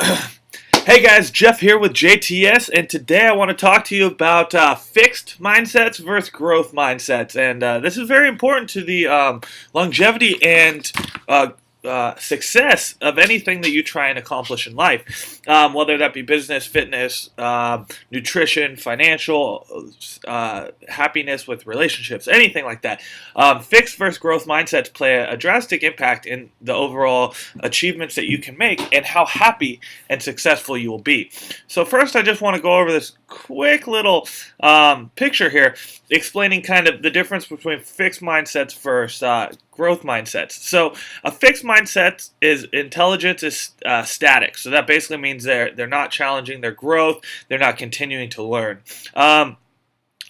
Hey guys, Jeff here with JTS, and today I want to talk to you about fixed mindsets versus growth mindsets. And this is very important to the longevity and success of anything that you try and accomplish in life, whether that be business, fitness, nutrition, financial, happiness with relationships, anything like that. Fixed versus growth mindsets play a drastic impact in the overall achievements that you can make and how happy and successful you will be. So first, I just want to go over this quick little picture here, explaining kind of the difference between fixed mindsets versus growth mindsets. So a fixed mindset is intelligence is static. So that basically means they're not challenging their growth. They're not continuing to learn.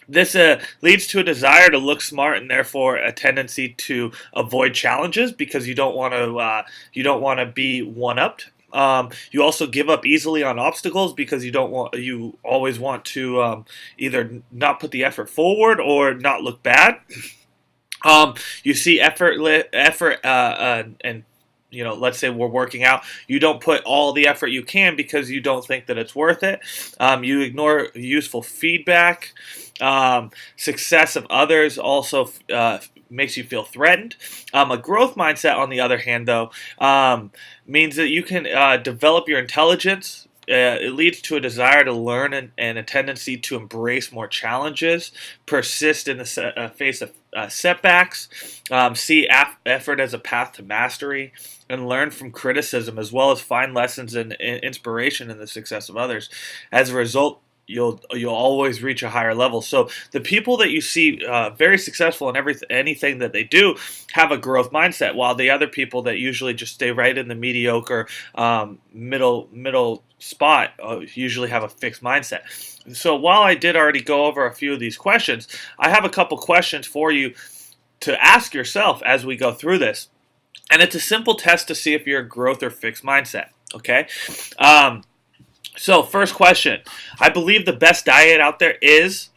This leads to a desire to look smart and therefore a tendency to avoid challenges because you don't want to be one-upped. You also give up easily on obstacles because you always want to either not put the effort forward or not look bad. You see effort, and let's say we're working out. You don't put all the effort you can because you don't think that it's worth it. You ignore useful feedback. Success of others also makes you feel threatened. A growth mindset, on the other hand, though, means that you can develop your intelligence. It leads to a desire to learn and a tendency to embrace more challenges, persist in the face of setbacks, see effort as a path to mastery, and learn from criticism as well as find lessons and inspiration in the success of others. As a result, you'll always reach a higher level. So the people that you see very successful in anything that they do have a growth mindset, while the other people that usually just stay right in the mediocre middle spot usually have a fixed mindset. So while I did already go over a few of these questions, I have a couple questions for you to ask yourself as we go through this. And it's a simple test to see if you're a growth or fixed mindset. Okay. So first question, I believe the best diet out there is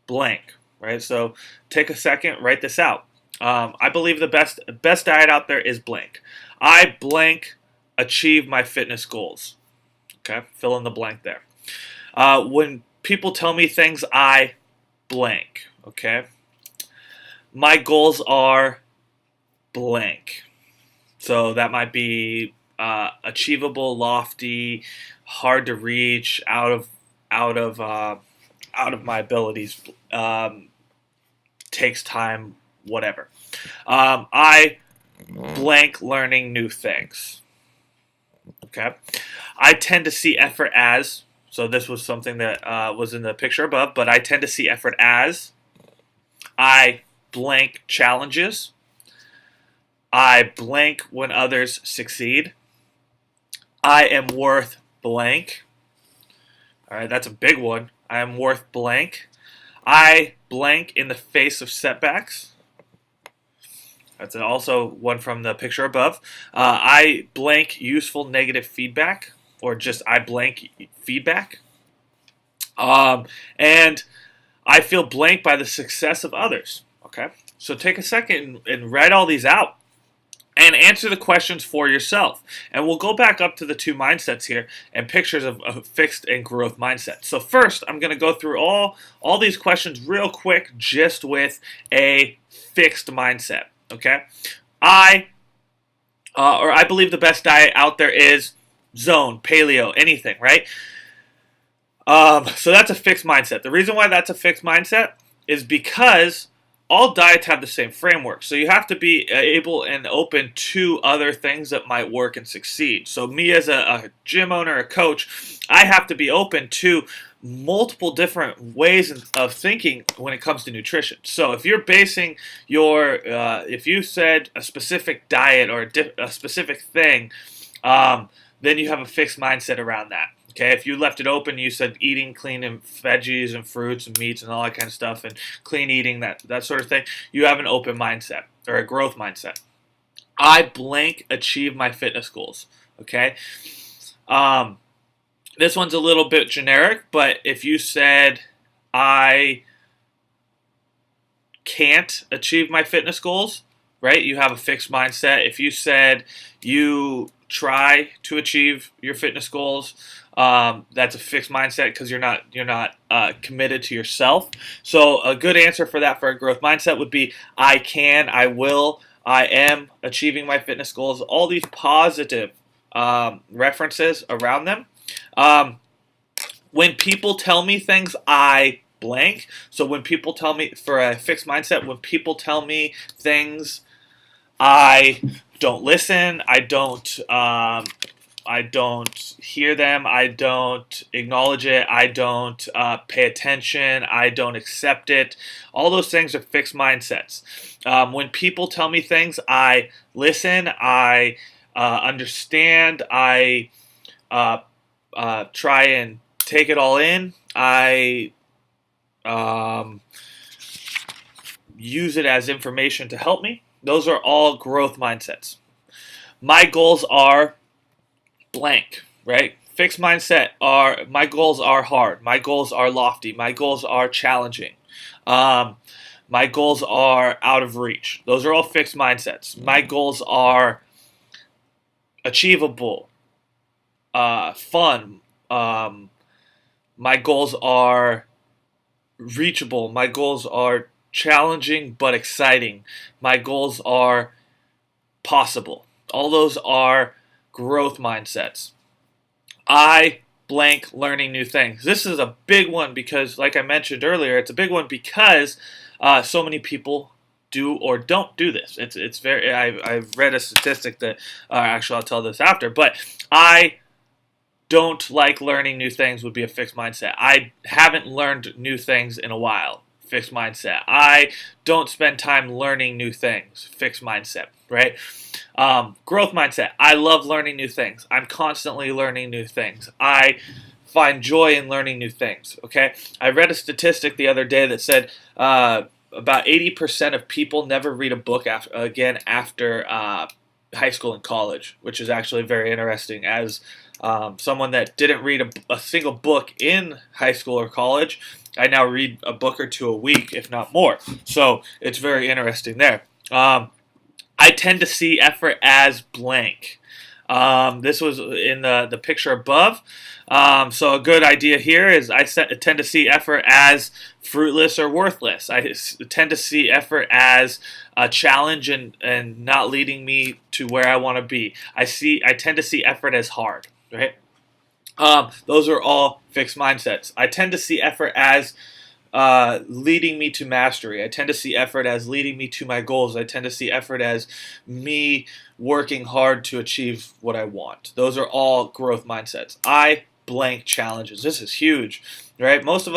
blank, right? So take a second, write this out. I believe the best diet out there is blank. I blank achieve my fitness goals. Okay, fill in the blank there. When people tell me things, I blank. Okay, my goals are blank. So that might be achievable, lofty, hard to reach, out of my abilities. Takes time, whatever. I blank learning new things. Okay, I tend to see effort as. So this was something that was in the picture above, but I tend to see effort as I blank challenges. I blank when others succeed. I am worth blank. All right, that's a big one. I am worth blank. I blank in the face of setbacks. That's also one from the picture above. I blank useful negative feedback, or just I blank feedback. And I feel blank by the success of others. Okay, so take a second and write all these out and answer the questions for yourself. And we'll go back up to the two mindsets here and pictures of a fixed and growth mindset. So first, I'm going to go through all these questions real quick just with a fixed mindset. Okay, I believe the best diet out there is zone, paleo, anything, right? So that's a fixed mindset. The reason why that's a fixed mindset is because all diets have the same framework. So you have to be able and open to other things that might work and succeed. So me as a gym owner, a coach, I have to be open to multiple different ways of thinking when it comes to nutrition. So if you're basing if you said a specific diet or a specific thing, then you have a fixed mindset around that. Okay, if you left it open, you said eating clean and veggies and fruits and meats and all that kind of stuff and clean eating, that sort of thing, you have an open mindset or a growth mindset. I blank achieve my fitness goals. Okay, this one's a little bit generic, but if you said I can't achieve my fitness goals, right? You have a fixed mindset. If you said you try to achieve your fitness goals, that's a fixed mindset because you're not committed to yourself. So a good answer for that for a growth mindset would be I can, I will, I am achieving my fitness goals. All these positive references around them. Um, when people tell me things, I blank. So when people tell me, for a fixed mindset, when people tell me things, I don't listen. I don't hear them. I don't acknowledge it. I don't pay attention. I don't accept it. All those things are fixed mindsets. When people tell me things, I listen. I understand. I try and take it all in. I um, use it as information to help me. Those are all growth mindsets. My goals are blank, right? Fixed mindset are my goals are hard. My goals are lofty. My goals are challenging. Um, my goals are out of reach. Those are all fixed mindsets. My goals are achievable, fun. My goals are reachable. My goals are challenging but exciting. My goals are possible. All those are growth mindsets. I blank learning new things. This is a big one because, like I mentioned earlier, it's a big one because so many people do or don't do this. It's very. I've read a statistic that actually I'll tell this after, but I don't like learning new things would be a fixed mindset. I haven't learned new things in a while. Fixed mindset. I don't spend time learning new things. Fixed mindset, right? Growth mindset. I love learning new things. I'm constantly learning new things. I find joy in learning new things, okay? I read a statistic the other day that said about 80% of people never read a book after high school and college, which is actually very interesting. As someone that didn't read a single book in high school or college, I now read a book or two a week, if not more. So it's very interesting there. I tend to see effort as blank. This was in the picture above. So a good idea here is I tend to see effort as fruitless or worthless. I tend to see effort as a challenge and not leading me to where I want to be. I tend to see effort as hard, right? Those are all fixed mindsets. I tend to see effort as leading me to mastery. I tend to see effort as leading me to my goals. I tend to see effort as me working hard to achieve what I want. Those are all growth mindsets. I blank challenges. This is huge, right? Most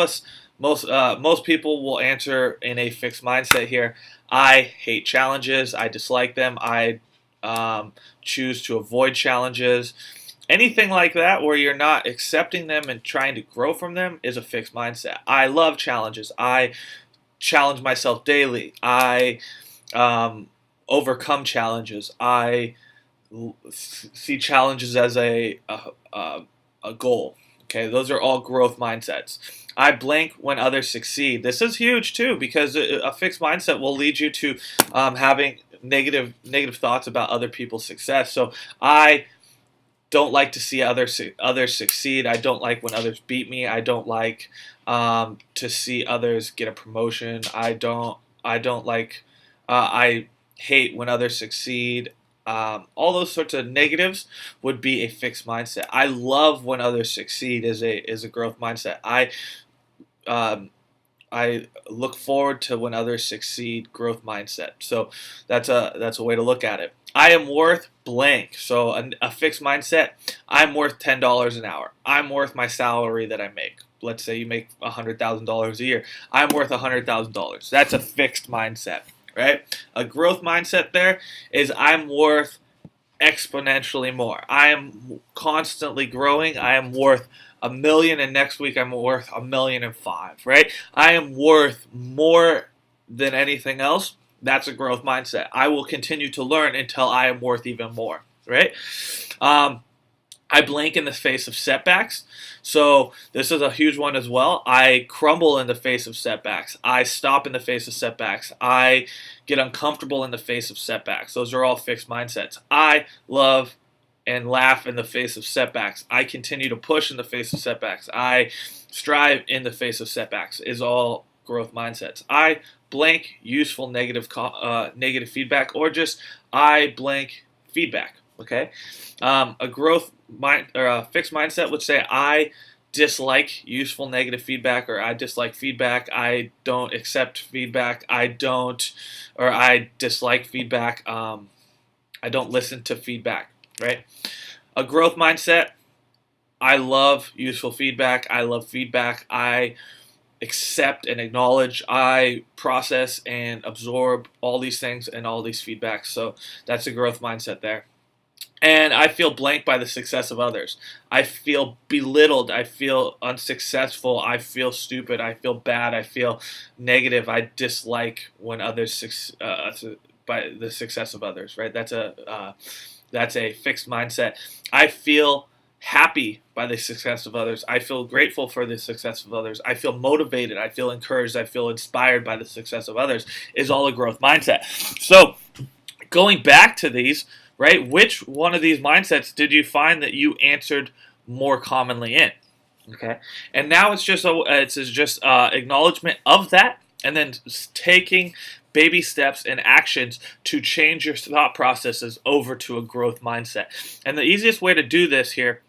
people will answer in a fixed mindset here. I hate challenges. I dislike them. I choose to avoid challenges. Anything like that where you're not accepting them and trying to grow from them is a fixed mindset. I love challenges. I challenge myself daily. I overcome challenges. I see challenges as a goal. Okay, those are all growth mindsets. I blank when others succeed. This is huge too because a fixed mindset will lead you to having negative thoughts about other people's success. So I don't like to see others succeed. I don't like when others beat me. I don't like to see others get a promotion. I don't like. I hate when others succeed. All those sorts of negatives would be a fixed mindset. I love when others succeed is a growth mindset. I look forward to when others succeed, growth mindset. So that's a way to look at it. I am worth blank. So a fixed mindset, I'm worth $10 an hour. I'm worth my salary that I make. Let's say you make $100,000 a year. I'm worth $100,000. That's a fixed mindset, right? A growth mindset there is I'm worth exponentially more. I am constantly growing. I am worth $1 million, and next week I'm worth $1.5 million, right? I am worth more than anything else. That's a growth mindset. I will continue to learn until I am worth even more, right? I blank in the face of setbacks. So this is a huge one as well. I crumble in the face of setbacks. I stop in the face of setbacks. I get uncomfortable in the face of setbacks. Those are all fixed mindsets. I love and laugh in the face of setbacks. I continue to push in the face of setbacks. I strive in the face of setbacks is all growth mindsets. I blank useful negative feedback, or just I blank feedback. Okay, a growth mind or a fixed mindset would say I dislike useful negative feedback, or I dislike feedback. I don't accept feedback. I dislike feedback. I don't listen to feedback. Right? A growth mindset. I love useful feedback. I love feedback. I accept and acknowledge. I process and absorb all these things and all these feedbacks. So that's a growth mindset there. And I feel blank by the success of others. I feel belittled. I feel unsuccessful. I feel stupid. I feel bad. I feel negative. I dislike when others by the success of others. Right? That's a fixed mindset. I feel happy by the success of others. I feel grateful for the success of others. I feel motivated. I feel encouraged. I feel inspired by the success of others. Is all a growth mindset. So going back to these. Right? Which one of these mindsets did you find that you answered more commonly in? Okay, and now it's just acknowledgement of that, and then taking baby steps and actions to change your thought processes over to a growth mindset. And the easiest way to do this here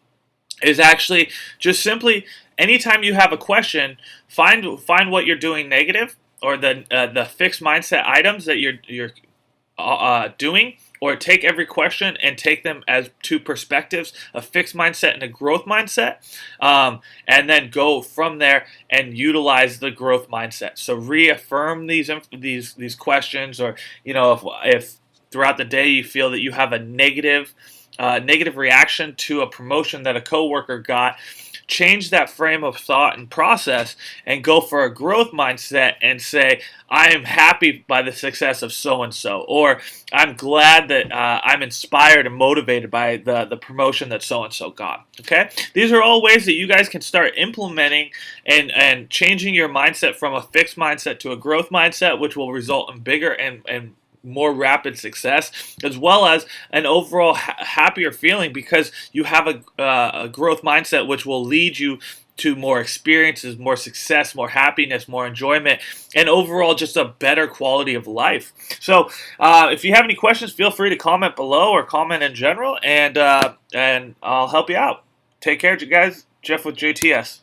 is actually just simply anytime you have a question, find what you're doing negative, or the fixed mindset items that you're doing, or take every question and take them as two perspectives, a fixed mindset and a growth mindset, and then go from there and utilize the growth mindset. So reaffirm these questions, or if throughout the day you feel that you have a negative reaction to a promotion that a coworker got, change that frame of thought and process and go for a growth mindset and say, I am happy by the success of so-and-so, or I'm glad that I'm inspired and motivated by the promotion that so-and-so got. Okay? These are all ways that you guys can start implementing and changing your mindset from a fixed mindset to a growth mindset, which will result in bigger and more rapid success, as well as an overall happier feeling, because you have a growth mindset which will lead you to more experiences, more success, more happiness, more enjoyment, and overall just a better quality of life. So if you have any questions, feel free to comment below or comment in general, and I'll help you out. Take care, you guys. Jeff with JTS.